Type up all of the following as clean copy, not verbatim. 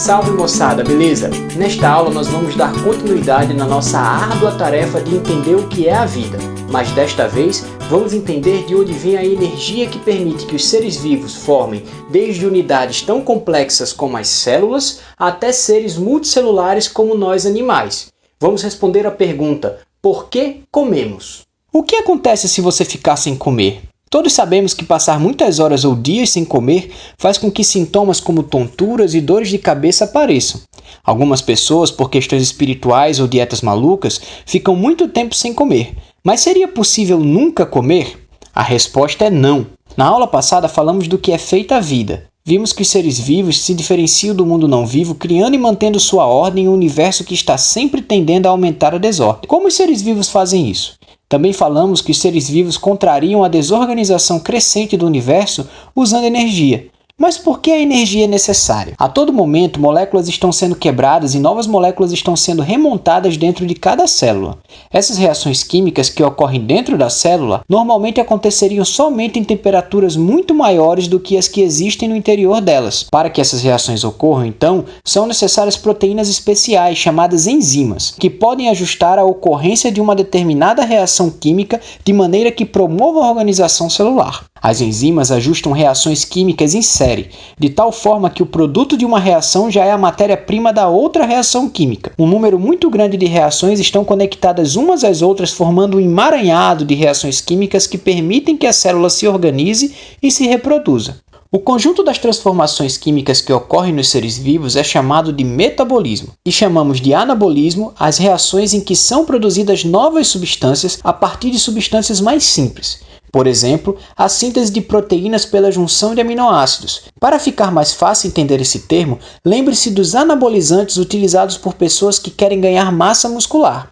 Salve moçada, beleza? Nesta aula nós vamos dar continuidade na nossa árdua tarefa de entender o que é a vida. Mas desta vez vamos entender de onde vem a energia que permite que os seres vivos formem desde unidades tão complexas como as células até seres multicelulares como nós animais. Vamos responder a pergunta: por que comemos? O que acontece se você ficar sem comer? Todos sabemos que passar muitas horas ou dias sem comer faz com que sintomas como tonturas e dores de cabeça apareçam. Algumas pessoas, por questões espirituais ou dietas malucas, ficam muito tempo sem comer. Mas seria possível nunca comer? A resposta é não. Na aula passada falamos do que é feita a vida. Vimos que os seres vivos se diferenciam do mundo não vivo, criando e mantendo sua ordem em um universo que está sempre tendendo a aumentar a desordem. Como os seres vivos fazem isso? Também falamos que os seres vivos contrariam a desorganização crescente do universo usando energia. Mas por que a energia é necessária? A todo momento, moléculas estão sendo quebradas e novas moléculas estão sendo remontadas dentro de cada célula. Essas reações químicas que ocorrem dentro da célula normalmente aconteceriam somente em temperaturas muito maiores do que as que existem no interior delas. Para que essas reações ocorram, então, são necessárias proteínas especiais, chamadas enzimas, que podem ajustar a ocorrência de uma determinada reação química de maneira que promova a organização celular. As enzimas ajustam reações químicas em série, de tal forma que o produto de uma reação já é a matéria-prima da outra reação química. Um número muito grande de reações estão conectadas umas às outras, formando um emaranhado de reações químicas que permitem que a célula se organize e se reproduza. O conjunto das transformações químicas que ocorrem nos seres vivos é chamado de metabolismo, e chamamos de anabolismo as reações em que são produzidas novas substâncias a partir de substâncias mais simples. Por exemplo, a síntese de proteínas pela junção de aminoácidos. Para ficar mais fácil entender esse termo, lembre-se dos anabolizantes utilizados por pessoas que querem ganhar massa muscular.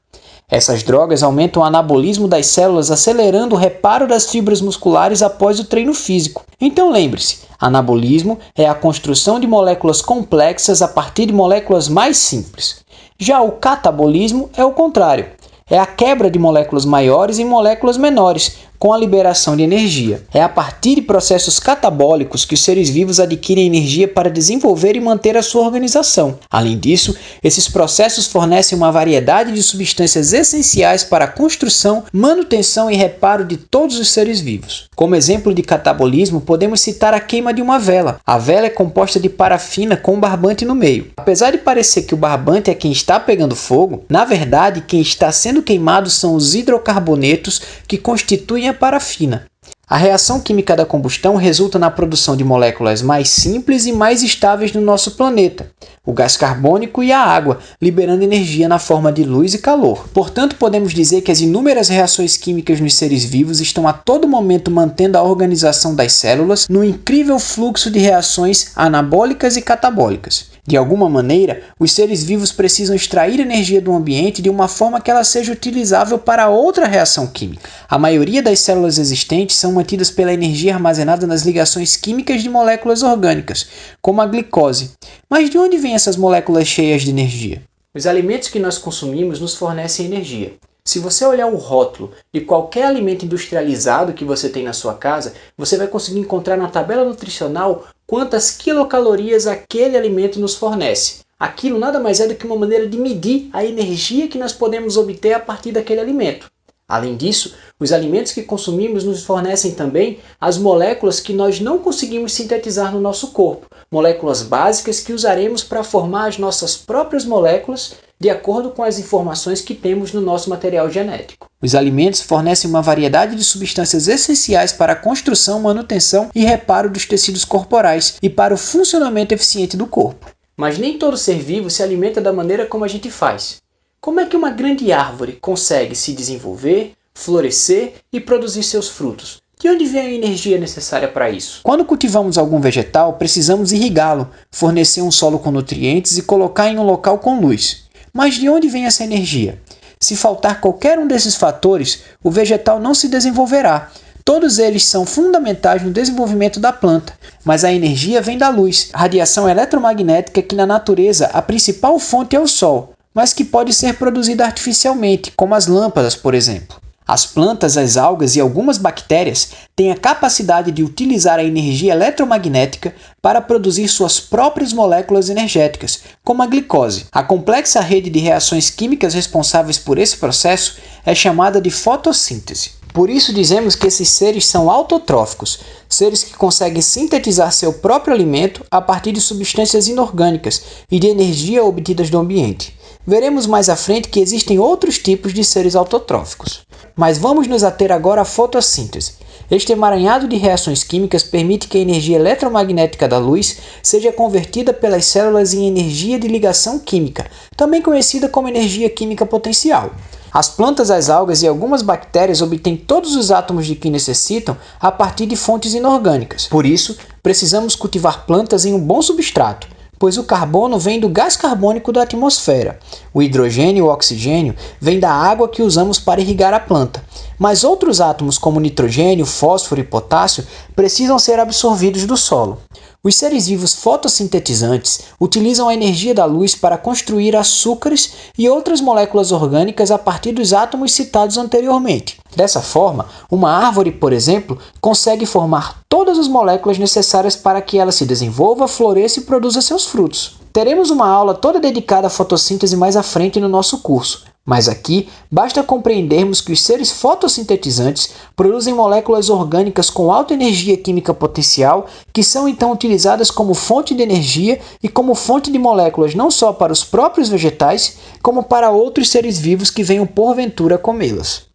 Essas drogas aumentam o anabolismo das células, acelerando o reparo das fibras musculares após o treino físico. Então lembre-se, anabolismo é a construção de moléculas complexas a partir de moléculas mais simples. Já o catabolismo é o contrário. É a quebra de moléculas maiores em moléculas menores, com a liberação de energia. É a partir de processos catabólicos que os seres vivos adquirem energia para desenvolver e manter a sua organização. Além disso, esses processos fornecem uma variedade de substâncias essenciais para a construção, manutenção e reparo de todos os seres vivos. Como exemplo de catabolismo, podemos citar a queima de uma vela. A vela é composta de parafina com um barbante no meio. Apesar de parecer que o barbante é quem está pegando fogo, na verdade, quem está sendo queimado são os hidrocarbonetos que constituem a parafina. A reação química da combustão resulta na produção de moléculas mais simples e mais estáveis no nosso planeta, o gás carbônico e a água, liberando energia na forma de luz e calor. Portanto, podemos dizer que as inúmeras reações químicas nos seres vivos estão a todo momento mantendo a organização das células no incrível fluxo de reações anabólicas e catabólicas. De alguma maneira, os seres vivos precisam extrair energia do ambiente de uma forma que ela seja utilizável para outra reação química. A maioria das células existentes são mantidas pela energia armazenada nas ligações químicas de moléculas orgânicas, como a glicose. Mas de onde vêm essas moléculas cheias de energia? Os alimentos que nós consumimos nos fornecem energia. Se você olhar o rótulo de qualquer alimento industrializado que você tem na sua casa, você vai conseguir encontrar na tabela nutricional quantas quilocalorias aquele alimento nos fornece. Aquilo nada mais é do que uma maneira de medir a energia que nós podemos obter a partir daquele alimento. Além disso, os alimentos que consumimos nos fornecem também as moléculas que nós não conseguimos sintetizar no nosso corpo, moléculas básicas que usaremos para formar as nossas próprias moléculas de acordo com as informações que temos no nosso material genético. Os alimentos fornecem uma variedade de substâncias essenciais para a construção, manutenção e reparo dos tecidos corporais e para o funcionamento eficiente do corpo. Mas nem todo ser vivo se alimenta da maneira como a gente faz. Como é que uma grande árvore consegue se desenvolver, florescer e produzir seus frutos? De onde vem a energia necessária para isso? Quando cultivamos algum vegetal, precisamos irrigá-lo, fornecer um solo com nutrientes e colocar em um local com luz. Mas de onde vem essa energia? Se faltar qualquer um desses fatores, o vegetal não se desenvolverá. Todos eles são fundamentais no desenvolvimento da planta, mas a energia vem da luz, a radiação eletromagnética que na natureza a principal fonte é o Sol, mas que pode ser produzida artificialmente, como as lâmpadas, por exemplo. As plantas, as algas e algumas bactérias têm a capacidade de utilizar a energia eletromagnética para produzir suas próprias moléculas energéticas, como a glicose. A complexa rede de reações químicas responsáveis por esse processo é chamada de fotossíntese. Por isso dizemos que esses seres são autotróficos, seres que conseguem sintetizar seu próprio alimento a partir de substâncias inorgânicas e de energia obtidas do ambiente. Veremos mais à frente que existem outros tipos de seres autotróficos. Mas vamos nos ater agora à fotossíntese. Este emaranhado de reações químicas permite que a energia eletromagnética da luz seja convertida pelas células em energia de ligação química, também conhecida como energia química potencial. As plantas, as algas e algumas bactérias obtêm todos os átomos de que necessitam a partir de fontes inorgânicas. Por isso, precisamos cultivar plantas em um bom substrato, pois o carbono vem do gás carbônico da atmosfera. O hidrogênio e o oxigênio vêm da água que usamos para irrigar a planta. Mas outros átomos como nitrogênio, fósforo e potássio precisam ser absorvidos do solo. Os seres vivos fotossintetizantes utilizam a energia da luz para construir açúcares e outras moléculas orgânicas a partir dos átomos citados anteriormente. Dessa forma, uma árvore, por exemplo, consegue formar todas as moléculas necessárias para que ela se desenvolva, floresça e produza seus frutos. Teremos uma aula toda dedicada à fotossíntese mais à frente no nosso curso. Mas aqui, basta compreendermos que os seres fotossintetizantes produzem moléculas orgânicas com alta energia química potencial, que são então utilizadas como fonte de energia e como fonte de moléculas não só para os próprios vegetais, como para outros seres vivos que venham porventura comê-las.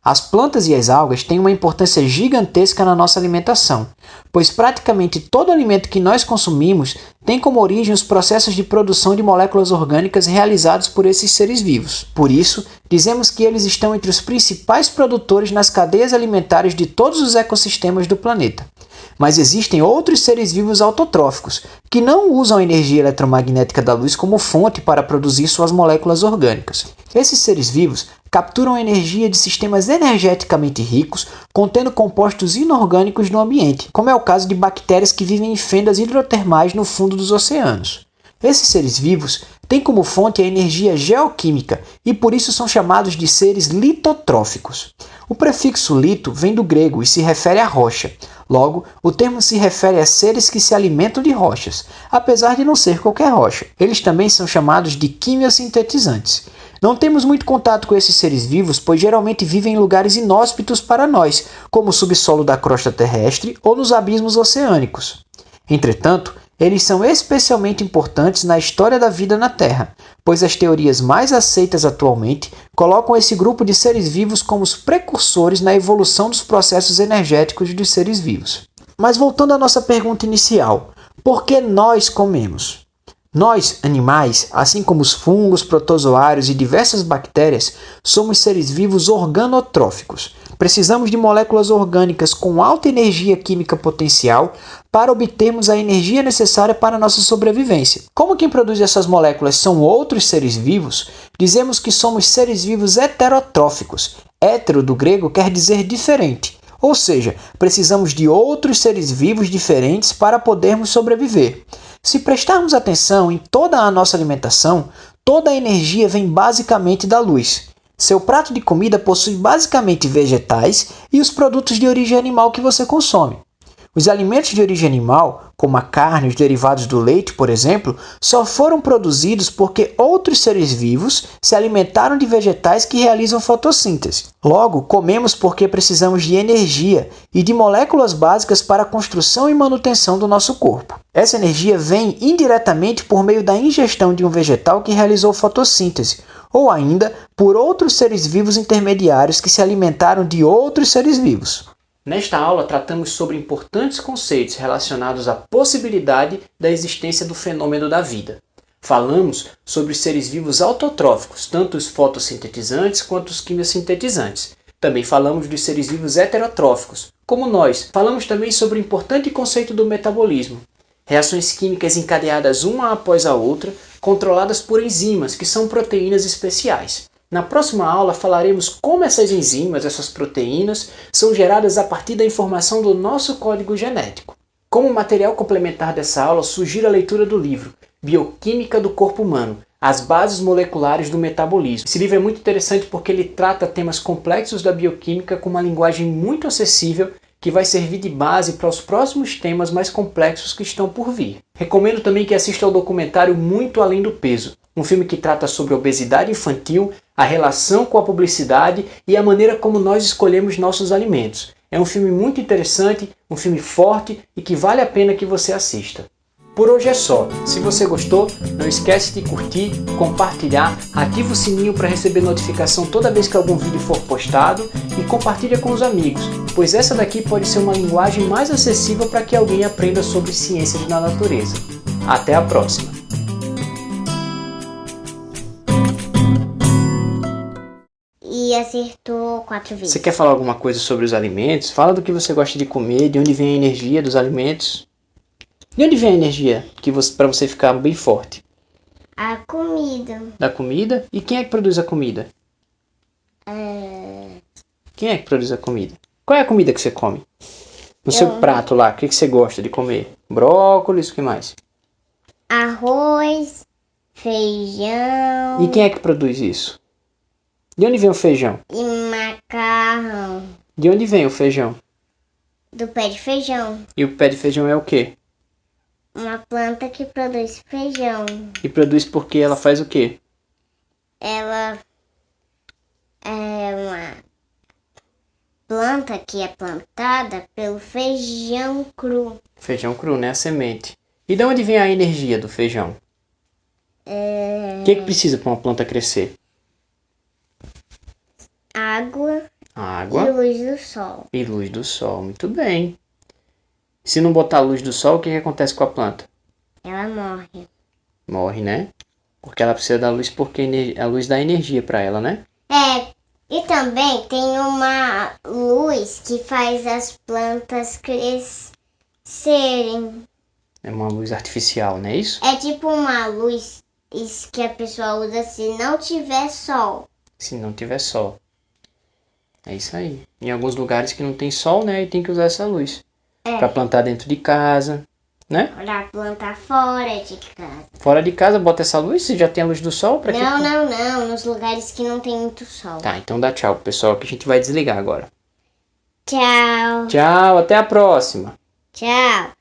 As plantas e as algas têm uma importância gigantesca na nossa alimentação, pois praticamente todo alimento que nós consumimos tem como origem os processos de produção de moléculas orgânicas realizados por esses seres vivos. Por isso, dizemos que eles estão entre os principais produtores nas cadeias alimentares de todos os ecossistemas do planeta. Mas existem outros seres vivos autotróficos, que não usam a energia eletromagnética da luz como fonte para produzir suas moléculas orgânicas. Esses seres vivos capturam energia de sistemas energeticamente ricos, contendo compostos inorgânicos no ambiente, como é o caso de bactérias que vivem em fendas hidrotermais no fundo dos oceanos. Esses seres vivos têm como fonte a energia geoquímica e por isso são chamados de seres litotróficos. O prefixo lito vem do grego e se refere à rocha. Logo, o termo se refere a seres que se alimentam de rochas, apesar de não ser qualquer rocha. Eles também são chamados de quimiosintetizantes. Não temos muito contato com esses seres vivos, pois geralmente vivem em lugares inóspitos para nós, como o subsolo da crosta terrestre ou nos abismos oceânicos. Entretanto, eles são especialmente importantes na história da vida na Terra, pois as teorias mais aceitas atualmente colocam esse grupo de seres vivos como os precursores na evolução dos processos energéticos dos seres vivos. Mas voltando à nossa pergunta inicial, por que nós comemos? Nós, animais, assim como os fungos, protozoários e diversas bactérias, somos seres vivos organotróficos. Precisamos de moléculas orgânicas com alta energia química potencial para obtermos a energia necessária para a nossa sobrevivência. Como quem produz essas moléculas são outros seres vivos, dizemos que somos seres vivos heterotróficos. Hétero, do grego, quer dizer diferente. Ou seja, precisamos de outros seres vivos diferentes para podermos sobreviver. Se prestarmos atenção em toda a nossa alimentação, toda a energia vem basicamente da luz. Seu prato de comida possui basicamente vegetais e os produtos de origem animal que você consome. Os alimentos de origem animal, como a carne e os derivados do leite, por exemplo, só foram produzidos porque outros seres vivos se alimentaram de vegetais que realizam fotossíntese. Logo, comemos porque precisamos de energia e de moléculas básicas para a construção e manutenção do nosso corpo. Essa energia vem indiretamente por meio da ingestão de um vegetal que realizou fotossíntese, ou ainda por outros seres vivos intermediários que se alimentaram de outros seres vivos. Nesta aula, tratamos sobre importantes conceitos relacionados à possibilidade da existência do fenômeno da vida. Falamos sobre os seres vivos autotróficos, tanto os fotossintetizantes quanto os quimiosintetizantes. Também falamos dos seres vivos heterotróficos, como nós. Falamos também sobre o importante conceito do metabolismo. Reações químicas encadeadas uma após a outra, controladas por enzimas, que são proteínas especiais. Na próxima aula falaremos como essas enzimas, essas proteínas, são geradas a partir da informação do nosso código genético. Como material complementar dessa aula, sugiro a leitura do livro Bioquímica do Corpo Humano, As bases moleculares do metabolismo. Esse livro é muito interessante porque ele trata temas complexos da bioquímica com uma linguagem muito acessível que vai servir de base para os próximos temas mais complexos que estão por vir. Recomendo também que assista ao documentário Muito Além do Peso, um filme que trata sobre a obesidade infantil, a relação com a publicidade e a maneira como nós escolhemos nossos alimentos. É um filme muito interessante, um filme forte e que vale a pena que você assista. Por hoje é só. Se você gostou, não esquece de curtir, compartilhar, ativa o sininho para receber notificação toda vez que algum vídeo for postado e compartilha com os amigos, pois essa daqui pode ser uma linguagem mais acessível para que alguém aprenda sobre ciências da natureza. Até a próxima! E acertou 4 vezes. Você quer falar alguma coisa sobre os alimentos? Fala do que você gosta de comer, de onde vem a energia dos alimentos. De onde vem a energia para você ficar bem forte? A comida. Da comida? E quem é que produz a comida? Quem é que produz a comida? Qual é a comida que você come? No seu prato lá, o que você gosta de comer? Brócolis, o que mais? Arroz, feijão. E quem é que produz isso? De onde vem o feijão? E macarrão. De onde vem o feijão? Do pé de feijão. E o pé de feijão é o quê? Uma planta que produz feijão. E produz porque ela faz o quê? Ela é uma planta que é plantada pelo feijão cru. Feijão cru, né? A semente. E de onde vem a energia do feijão? O que precisa para uma planta crescer? Água Água e luz do sol. e luz do sol. Muito bem. Se não botar luz do sol, o que acontece com a planta? Ela morre. Morre, né? Porque ela precisa da luz, porque a luz dá energia para ela, né? E também tem uma luz que faz as plantas crescerem. É uma luz artificial, não é isso? É tipo uma luz que a pessoa usa se não tiver sol. Se não tiver sol. É isso aí. Em alguns lugares que não tem sol, né? Aí tem que usar essa luz. Para plantar dentro de casa, né? Pra plantar fora de casa. Fora de casa, bota essa luz, se já tem a luz do sol, para que? Não. Nos lugares que não tem muito sol. Tá, então dá tchau pro pessoal que a gente vai desligar agora. Tchau. Tchau, até a próxima. Tchau.